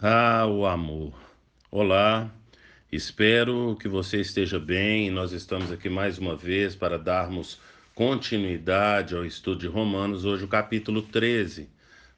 O amor. Olá, espero que você esteja bem. Nós estamos aqui mais uma vez para darmos continuidade ao estudo de Romanos, hoje o capítulo 13.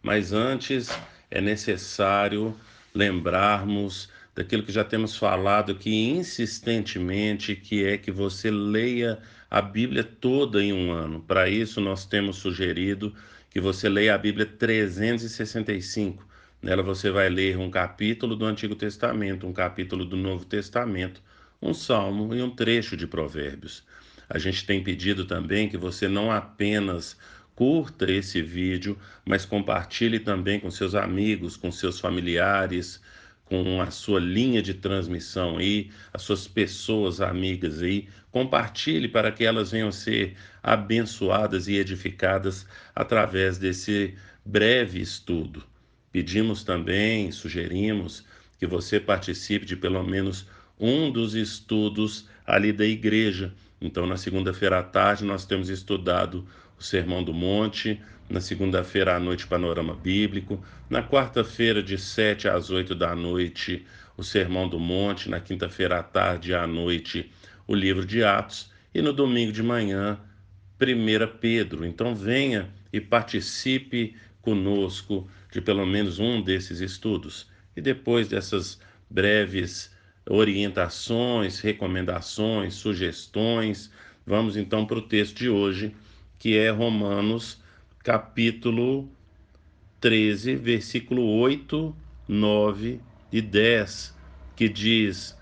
Mas antes é necessário lembrarmos daquilo que já temos falado aqui insistentemente, que é que você leia a Bíblia toda em um ano. Para isso, nós temos sugerido que você leia a Bíblia 365. Nela você vai ler um capítulo do Antigo Testamento, um capítulo do Novo Testamento, um salmo e um trecho de Provérbios. A gente tem pedido também que você não apenas curta esse vídeo, mas compartilhe também com seus amigos, com seus familiares, com a sua linha de transmissão aí, as suas pessoas amigas aí. Compartilhe para que elas venham ser abençoadas e edificadas através desse breve estudo. Pedimos também, sugerimos que você participe de pelo menos um dos estudos ali da igreja. Então, na segunda-feira à tarde, nós temos estudado o Sermão do Monte, na segunda-feira à noite, Panorama Bíblico, na quarta-feira, de 7 às 8 da noite, o Sermão do Monte, na quinta-feira à tarde e à noite, o livro de Atos, e no domingo de manhã, 1 Pedro. Então, venha e participe conosco de pelo menos um desses estudos. E depois dessas breves orientações, recomendações, sugestões, vamos então para o texto de hoje, que é Romanos, capítulo 13, versículo 8, 9 e 10, que diz: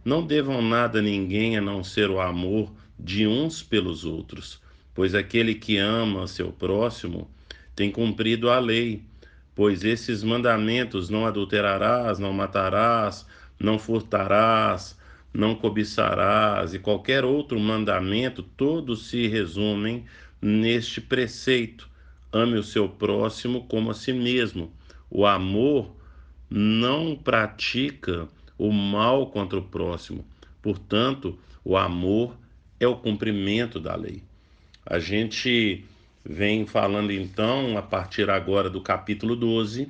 Não devam nada a ninguém a não ser o amor de uns pelos outros, pois aquele que ama seu próximo tem cumprido a lei. Pois esses mandamentos: não adulterarás, não matarás, não furtarás, não cobiçarás, e qualquer outro mandamento, todos se resumem neste preceito: ame o seu próximo como a si mesmo. O amor não pratica o mal contra o próximo. Portanto, o amor é o cumprimento da lei. A gente vem falando então, a partir agora do capítulo 12,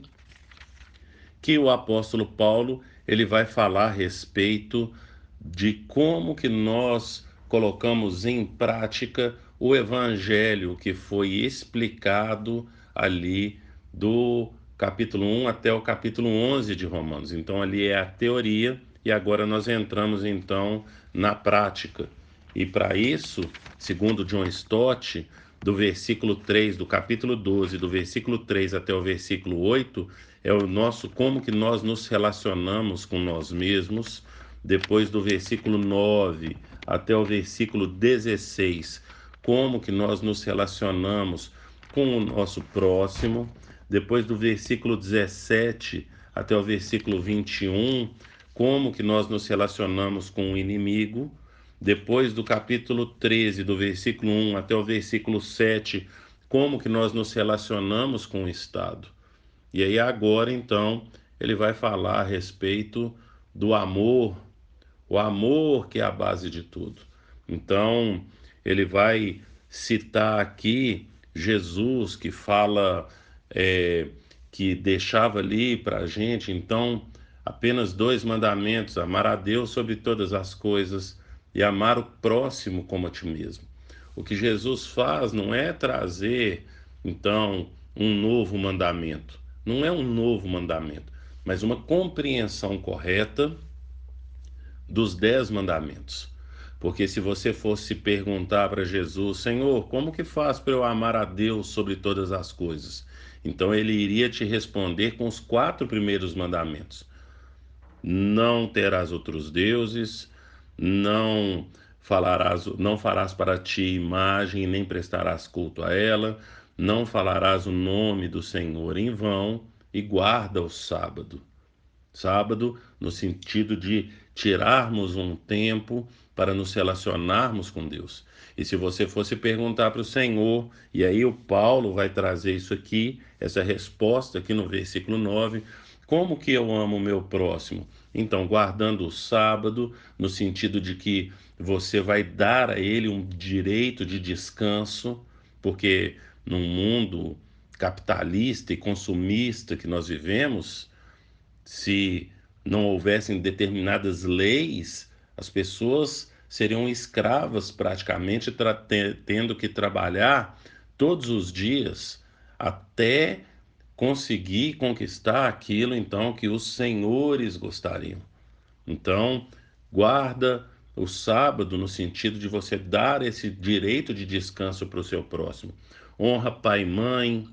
que o apóstolo Paulo ele vai falar a respeito de como que nós colocamos em prática o evangelho que foi explicado ali do capítulo 1 até o capítulo 11 de Romanos. Então ali é a teoria e agora nós entramos então na prática. E para isso, segundo John Stott, do versículo 3 do capítulo 12, do versículo 3 até o versículo 8, é o nosso como que nós nos relacionamos com nós mesmos. Depois do versículo 9 até o versículo 16, como que nós nos relacionamos com o nosso próximo. Depois do versículo 17 até o versículo 21, como que nós nos relacionamos com o inimigo. Depois do capítulo 13, do versículo 1 até o versículo 7, como que nós nos relacionamos com o Estado. E aí agora, então, ele vai falar a respeito do amor, o amor que é a base de tudo. Então, ele vai citar aqui Jesus, que fala, que deixava ali para a gente, então, apenas dois mandamentos: amar a Deus sobre todas as coisas e amar o próximo como a ti mesmo. O que Jesus faz não é trazer, então, um novo mandamento. Não é um novo mandamento, mas uma compreensão correta dos 10 mandamentos. Porque se você fosse perguntar para Jesus: Senhor, como que faz para eu amar a Deus sobre todas as coisas? Então ele iria te responder com os 4 primeiros mandamentos: não terás outros deuses, não farás para ti imagem, nem prestarás culto a ela, não falarás o nome do Senhor em vão, e guarda o sábado. Sábado, no sentido de tirarmos um tempo para nos relacionarmos com Deus. E se você fosse perguntar para o Senhor, e aí o Paulo vai trazer isso aqui, essa resposta aqui no versículo 9: como que eu amo o meu próximo? Então, guardando o sábado, no sentido de que você vai dar a ele um direito de descanso, porque num mundo capitalista e consumista que nós vivemos, Se não houvessem determinadas leis, as pessoas seriam escravas praticamente, tendo que trabalhar todos os dias até conseguir conquistar aquilo então que os senhores gostariam. Então, guarda o sábado no sentido de você dar esse direito de descanso para o seu próximo. Honra pai e mãe,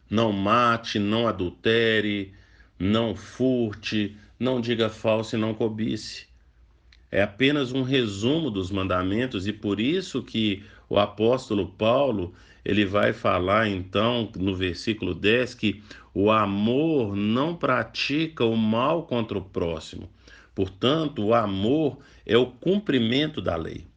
não mate, não adultere, não furte, não diga falso e não cobice. É apenas um resumo dos mandamentos e por isso que o apóstolo Paulo, ele vai falar então no versículo 10 que o amor não pratica o mal contra o próximo. Portanto, o amor é o cumprimento da lei.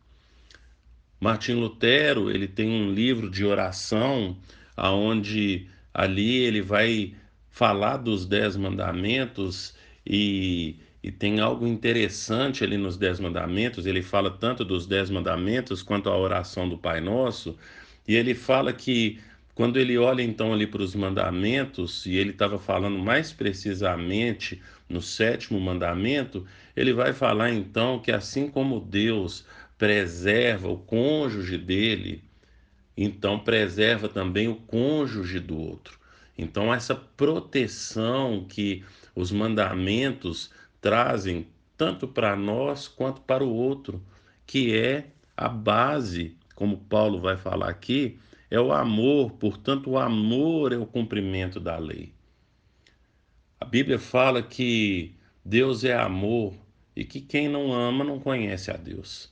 Martim Lutero, ele tem um livro de oração aonde ali ele vai falar dos 10 mandamentos e tem algo interessante ali nos 10 mandamentos. Ele fala tanto dos 10 mandamentos quanto a oração do Pai Nosso. E ele fala que quando ele olha então ali para os mandamentos, e ele estava falando mais precisamente no sétimo mandamento, ele vai falar então que assim como Deus preserva o cônjuge dele, então preserva também o cônjuge do outro. Então, essa proteção que os mandamentos trazem, tanto para nós quanto para o outro, que é a base, como Paulo vai falar aqui, é o amor, portanto, o amor é o cumprimento da lei. A Bíblia fala que Deus é amor e que quem não ama não conhece a Deus.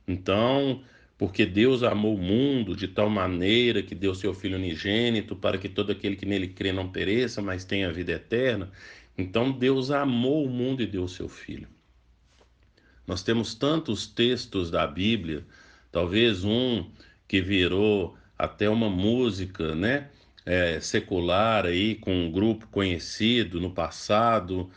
Então, porque Deus amou o mundo de tal maneira que deu seu Filho unigênito para que todo aquele que nele crê não pereça, mas tenha vida eterna. Então, Deus amou o mundo e deu seu Filho. Nós temos tantos textos da Bíblia, talvez um que virou até uma música, né? Secular aí com um grupo conhecido no passado,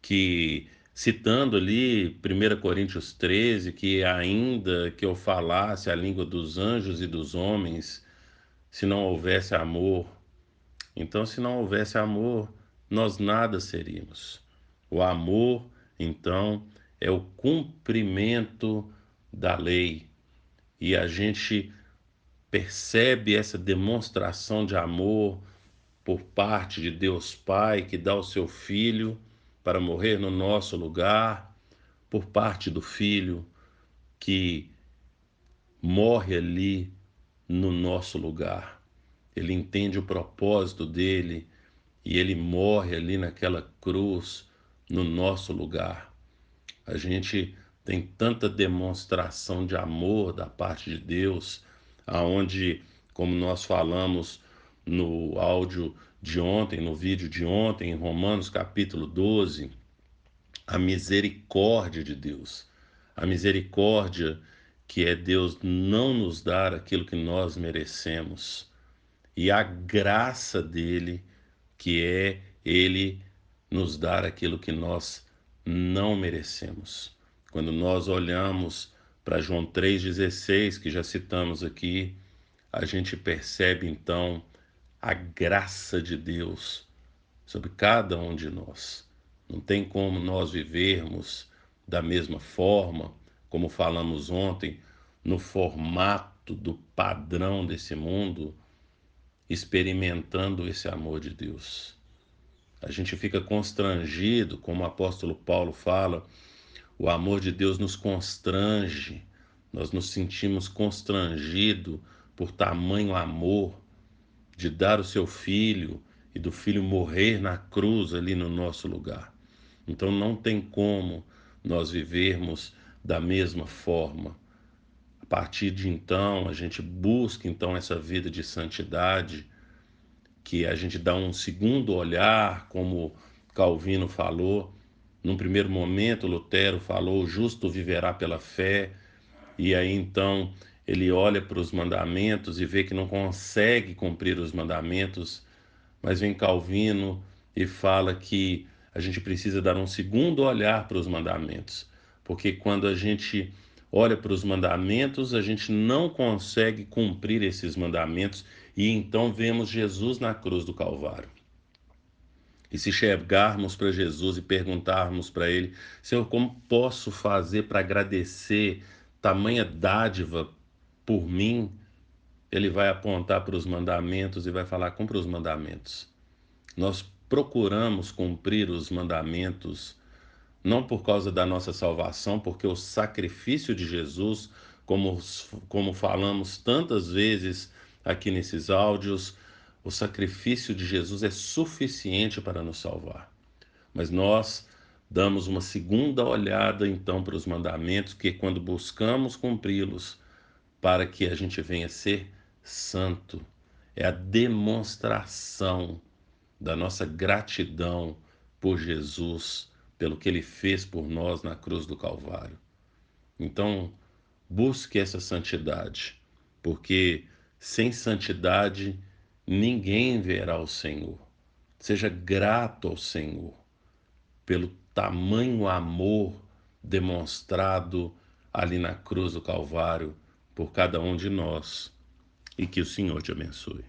que citando ali 1 Coríntios 13, que ainda que eu falasse a língua dos anjos e dos homens, se não houvesse amor, então se não houvesse amor, nós nada seríamos. O amor, então, é o cumprimento da lei. E a gente percebe essa demonstração de amor por parte de Deus Pai, que dá o seu Filho para morrer no nosso lugar, por parte do Filho, que morre ali no nosso lugar. Ele entende o propósito dele e ele morre ali naquela cruz no nosso lugar. A gente tem tanta demonstração de amor da parte de Deus, aonde, como nós falamos no áudio de ontem, no vídeo de ontem, em Romanos capítulo 12, a misericórdia de Deus. A misericórdia que é Deus não nos dar aquilo que nós merecemos. E a graça dele, que é ele nos dar aquilo que nós não merecemos. Quando nós olhamos para João 3,16, que já citamos aqui, a gente percebe então a graça de Deus sobre cada um de nós. Não tem como nós vivermos da mesma forma, como falamos ontem, no formato do padrão desse mundo, experimentando esse amor de Deus. A gente fica constrangido, como o apóstolo Paulo fala, o amor de Deus nos constrange, nós nos sentimos constrangidos por tamanho amor de dar o seu filho e do filho morrer na cruz ali no nosso lugar. Então não tem como nós vivermos da mesma forma. A partir de então, a gente busca então essa vida de santidade, que a gente dá um segundo olhar, como Calvino falou. Num primeiro momento, Lutero falou: o justo viverá pela fé. E aí então ele olha para os mandamentos e vê que não consegue cumprir os mandamentos, mas vem Calvino e fala que a gente precisa dar um segundo olhar para os mandamentos, porque quando a gente olha para os mandamentos, a gente não consegue cumprir esses mandamentos e então vemos Jesus na cruz do Calvário. E se chegarmos para Jesus e perguntarmos para Ele: Senhor, como posso fazer para agradecer tamanha dádiva por mim? Ele vai apontar para os mandamentos e vai falar: cumpra os mandamentos. Nós procuramos cumprir os mandamentos não por causa da nossa salvação, porque o sacrifício de Jesus, como falamos tantas vezes aqui nesses áudios, o sacrifício de Jesus é suficiente para nos salvar. Mas nós damos uma segunda olhada então para os mandamentos, que quando buscamos cumpri-los, para que a gente venha ser santo, é a demonstração da nossa gratidão por Jesus, pelo que ele fez por nós na cruz do Calvário. Então, busque essa santidade, porque sem santidade ninguém verá o Senhor. Seja grato ao Senhor pelo tamanho amor demonstrado ali na cruz do Calvário por cada um de nós, e que o Senhor te abençoe.